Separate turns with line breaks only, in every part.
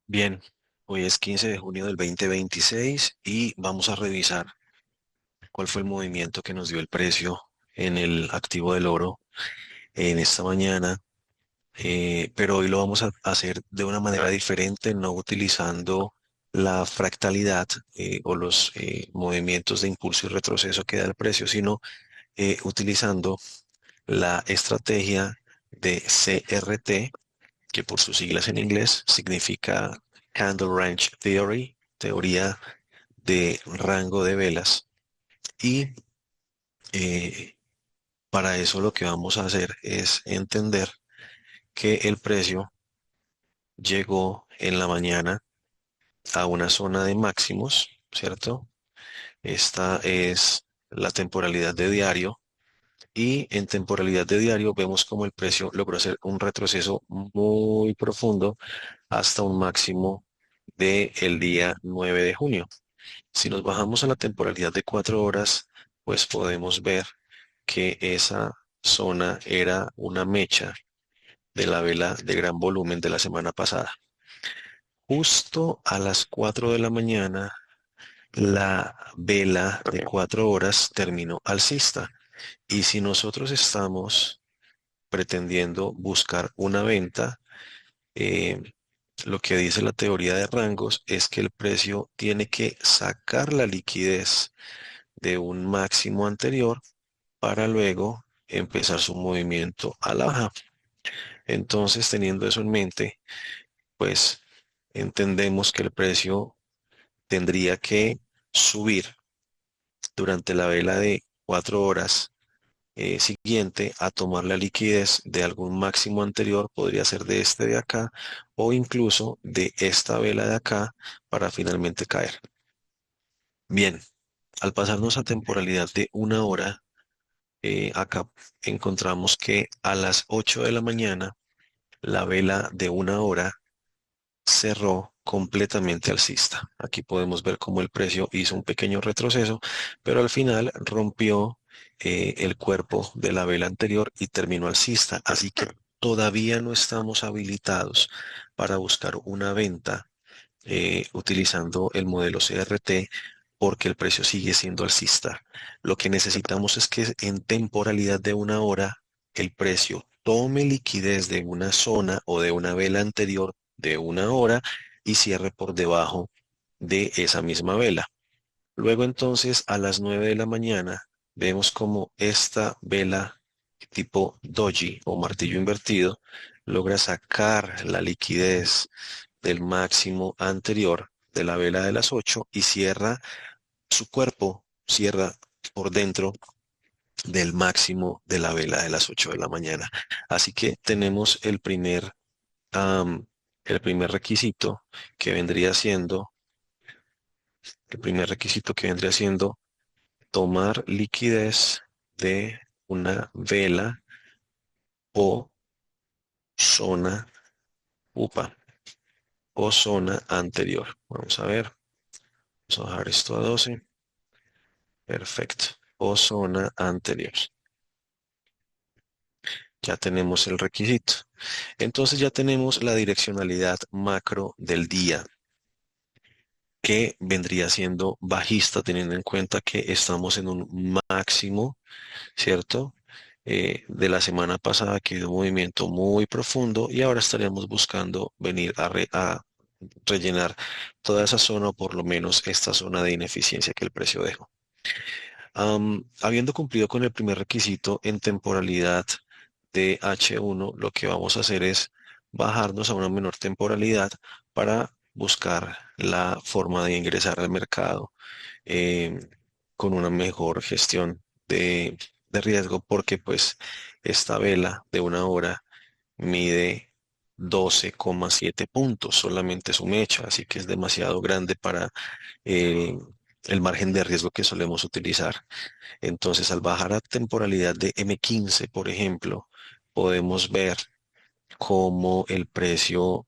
Bien, hoy es 15 de junio del 2026 y vamos a revisar cuál fue el movimiento que nos dio el precio en el activo del oro en esta mañana. Pero hoy lo vamos a hacer de una manera diferente, no utilizando la fractalidad o los movimientos de impulso y retroceso que da el precio, sino utilizando la estrategia de CRT, que por sus siglas en inglés significa Candle Range Theory, teoría de rango de velas. Y eh, para eso lo que vamos a hacer es entender que el precio llegó en la mañana a una zona de máximos, ¿cierto? Esta es la temporalidad de diario. Y en temporalidad de diario vemos como el precio logró hacer un retroceso muy profundo hasta un máximo del día 9 de junio. Si nos bajamos a la temporalidad de 4 horas, pues podemos ver que esa zona era una mecha de la vela de gran volumen de la semana pasada. Justo a las 4 de la mañana, la vela de 4 horas terminó alcista. Y si nosotros estamos pretendiendo buscar una venta, eh, lo que dice la teoría de rangos es que el precio tiene que sacar la liquidez de un máximo anterior para luego empezar su movimiento a la baja. Entonces, teniendo eso en mente, pues entendemos que el precio tendría que subir durante la vela de 4 horas siguiente a tomar la liquidez de algún máximo anterior, podría ser de este de acá o incluso de esta vela de acá para finalmente caer. Bien, al pasarnos a temporalidad de 1 hora, acá encontramos que a las 8 de la mañana la vela de 1 hora cerró completamente alcista. Aquí podemos ver cómo el precio hizo un pequeño retroceso, pero al final rompió el cuerpo de la vela anterior y terminó alcista. Así que todavía no estamos habilitados para buscar una venta utilizando el modelo CRT porque el precio sigue siendo alcista. Lo que necesitamos es que en temporalidad de 1 hora el precio tome liquidez de una zona o de una vela anterior de 1 hora y cierre por debajo de esa misma vela. Luego entonces a las 9 de la mañana vemos como esta vela tipo doji o martillo invertido logra sacar la liquidez del máximo anterior de la vela de las 8 y cierra su cuerpo, cierra por dentro del máximo de la vela de las 8 de la mañana. Así que tenemos am, el primer requisito que vendría siendo, el primer requisito que vendría siendo tomar liquidez de una vela o zona, upa, o zona anterior. Vamos a ver, vamos a bajar esto a 12. Perfecto. O zona anterior. Ya tenemos el requisito. Entonces ya tenemos la direccionalidad macro del día, que vendría siendo bajista, teniendo en cuenta que estamos en un máximo, ¿cierto? De la semana pasada, que dio un movimiento muy profundo y ahora estaríamos buscando venir a rellenar toda esa zona o por lo menos esta zona de ineficiencia que el precio dejó. Habiendo cumplido con el primer requisito en temporalidad de H1, lo que vamos a hacer es bajarnos a una menor temporalidad para buscar la forma de ingresar al mercado eh, con una mejor gestión de riesgo, porque pues esta vela de 1 hora mide 12,7 puntos, solamente su mecha, así que es demasiado grande para eh, el margen de riesgo que solemos utilizar. Entonces, al bajar a temporalidad de M15, por ejemplo, podemos ver cómo el precio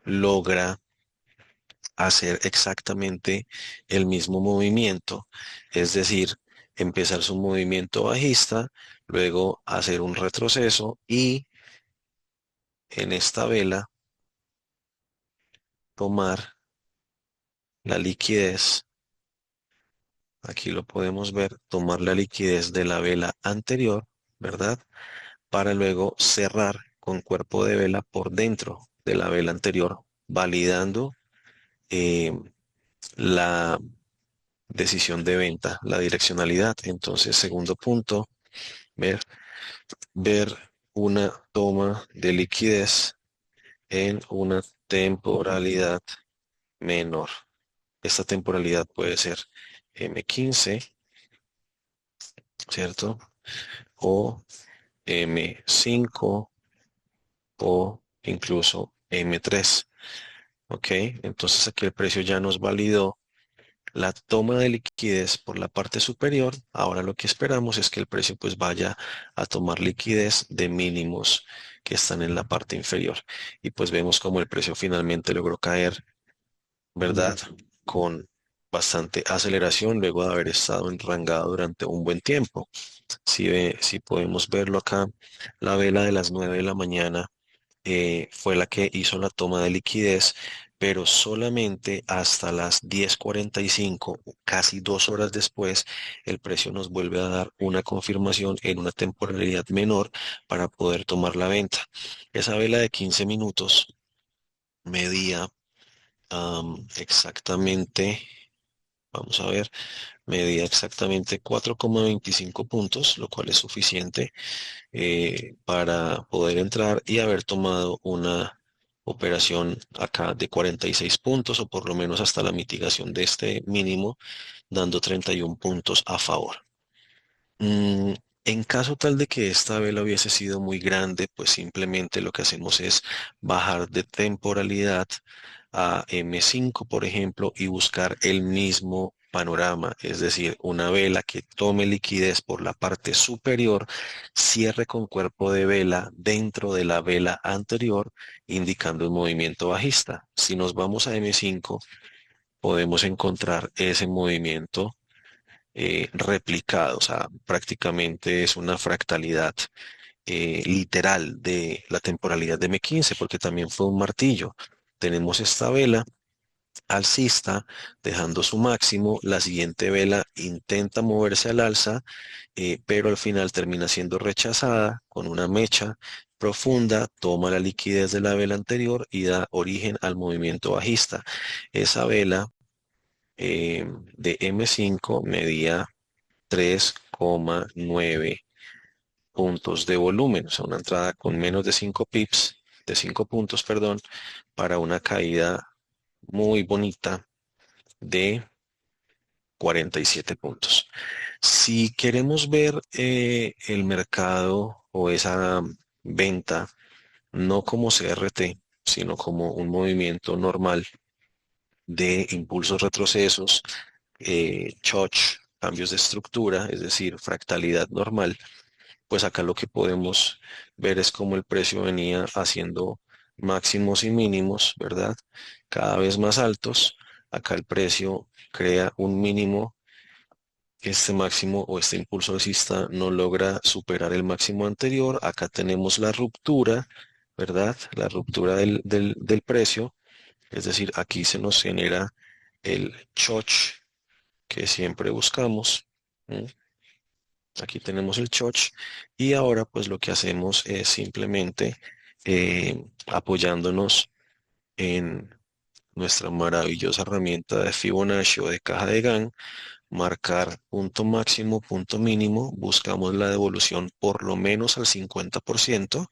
logra hacer exactamente el mismo movimiento, es decir, empezar su movimiento bajista, luego hacer un retroceso y en esta vela tomar la liquidez, aquí lo podemos ver, tomar la liquidez de la vela anterior, ¿verdad? Para luego cerrar con cuerpo de vela por dentro de la vela anterior, validando eh, la decisión de venta, la direccionalidad. Entonces, segundo punto, ver, ver una toma de liquidez en una temporalidad menor. Esta temporalidad puede ser M15, ¿cierto? O M5 o incluso M3. ¿Ok? Entonces aquí el precio ya nos validó la toma de liquidez por la parte superior. Ahora lo que esperamos es que el precio pues vaya a tomar liquidez de mínimos que están en la parte inferior. Y pues vemos como el precio finalmente logró caer, ¿verdad? Con bastante aceleración luego de haber estado enrangado durante un buen tiempo. Si podemos verlo acá, la vela de las 9 de la mañana fue la que hizo la toma de liquidez, pero solamente hasta las 10:45, casi 2 horas después, el precio nos vuelve a dar una confirmación en una temporalidad menor para poder tomar la venta. Esa vela de 15 minutos medía exactamente, vamos a ver, medía exactamente 4,25 puntos, lo cual es suficiente para poder entrar y haber tomado una operación acá de 46 puntos o por lo menos hasta la mitigación de este mínimo, dando 31 puntos a favor. Mm, en caso tal de que esta vela hubiese sido muy grande, pues simplemente lo que hacemos es bajar de temporalidad a M5, por ejemplo, y buscar el mismo panorama, es decir, una vela que tome liquidez por la parte superior, cierre con cuerpo de vela dentro de la vela anterior, indicando un movimiento bajista. Si nos vamos a M5, podemos encontrar ese movimiento replicado, o sea, prácticamente es una fractalidad literal de la temporalidad de M15, porque también fue un martillo. Tenemos esta vela alcista dejando su máximo, la siguiente vela intenta moverse al alza, pero al final termina siendo rechazada con una mecha profunda, toma la liquidez de la vela anterior y da origen al movimiento bajista. Esa vela eh, de M5 medía 3,9 puntos de volumen, o sea, una entrada con menos de 5 pips, de 5 puntos, perdón, para una caída muy bonita de 47 puntos. Si queremos ver el mercado o esa venta no como CRT, sino como un movimiento normal de impulsos retrocesos, choch, cambios de estructura, es decir, fractalidad normal, pues acá lo que podemos ver es cómo el precio venía haciendo máximos y mínimos, ¿verdad? Cada vez más altos. Acá el precio crea un mínimo. Este máximo o este impulso alcista no logra superar el máximo anterior. Acá tenemos la ruptura, ¿verdad? La ruptura del precio. Es decir, aquí se nos genera el choch que siempre buscamos. ¿Mm? Aquí tenemos el choch y ahora pues lo que hacemos es simplemente apoyándonos en nuestra maravillosa herramienta de Fibonacci o de caja de Gantt, marcar punto máximo, punto mínimo, buscamos la devolución por lo menos al 50%.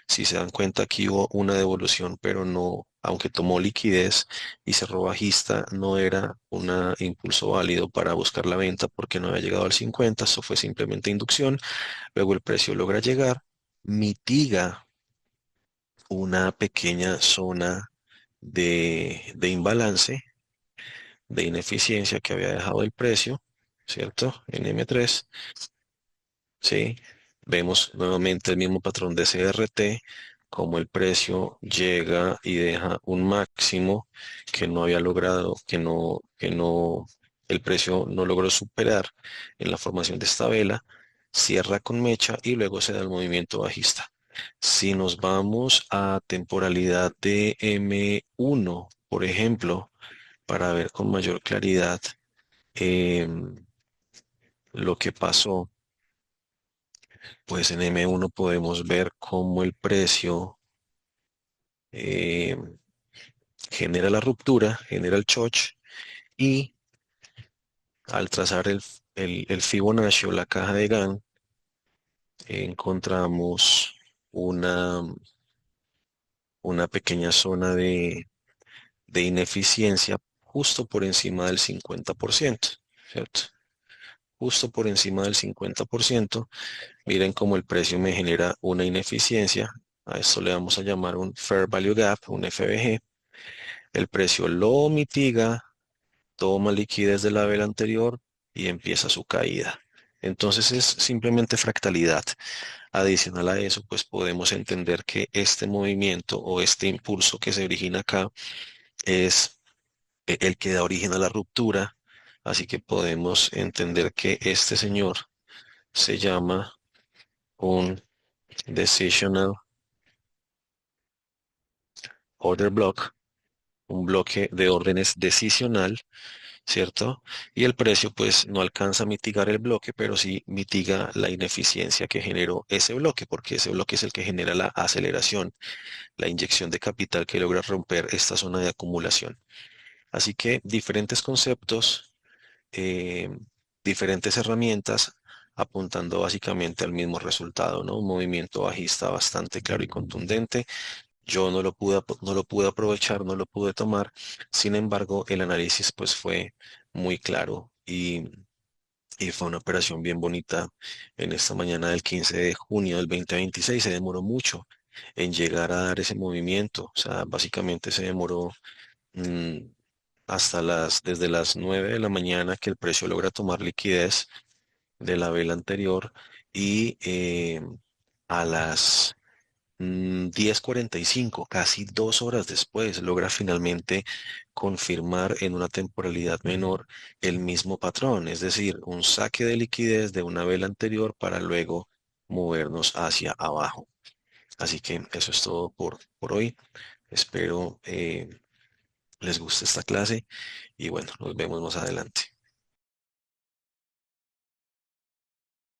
Si se dan cuenta, aquí hubo una devolución, pero no, aunque tomó liquidez y cerró bajista, no era un impulso válido para buscar la venta porque no había llegado al 50. Eso fue simplemente inducción. Luego el precio logra llegar, mitiga una pequeña zona de imbalance, de ineficiencia que había dejado el precio, ¿cierto? En M3. Sí, vemos nuevamente el mismo patrón de CRT, como el precio llega y deja un máximo que no había logrado, el precio no logró superar en la formación de esta vela, cierra con mecha y luego se da el movimiento bajista. Si nos vamos a temporalidad de M1, Por ejemplo, para ver con mayor claridad lo que pasó, pues en M1 podemos ver cómo el precio em, genera la ruptura, genera el choch y al trazar el Fibonacci o la caja de Gann, encontramos una, una pequeña zona de ineficiencia justo por encima del 50%, ¿cierto? Justo por encima del 50%. Miren cómo el precio me genera una ineficiencia. A esto le vamos a llamar un Fair Value Gap, un FVG. El precio lo mitiga, toma liquidez de la vela anterior y empieza su caída. Entonces es simplemente fractalidad. Adicional a eso, pues podemos entender que este movimiento o este impulso que se origina acá es el que da origen a la ruptura. Así que podemos entender que este señor se llama un Decisional Order Block, un bloque de órdenes decisional, ¿cierto? Y el precio pues no alcanza a mitigar el bloque, pero sí mitiga la ineficiencia que generó ese bloque, porque ese bloque es el que genera la aceleración, la inyección de capital que logra romper esta zona de acumulación. Así que diferentes conceptos, eh, diferentes herramientas apuntando básicamente al mismo resultado, ¿no? Un movimiento bajista bastante claro y contundente. Yo no lo pude aprovechar, no lo pude tomar. Sin embargo, el análisis pues fue muy claro y fue una operación bien bonita en esta mañana del 15 de junio del 2026. Se demoró mucho en llegar a dar ese movimiento. O sea, básicamente se demoró mm, desde las 9 de la mañana que el precio logra tomar liquidez de la vela anterior y a las 10:45, casi 2 horas después, logra finalmente confirmar en una temporalidad menor el mismo patrón, es decir, un saque de liquidez de una vela anterior para luego movernos hacia abajo. Así que eso es todo por hoy. Espero les guste esta clase y bueno, nos vemos más adelante.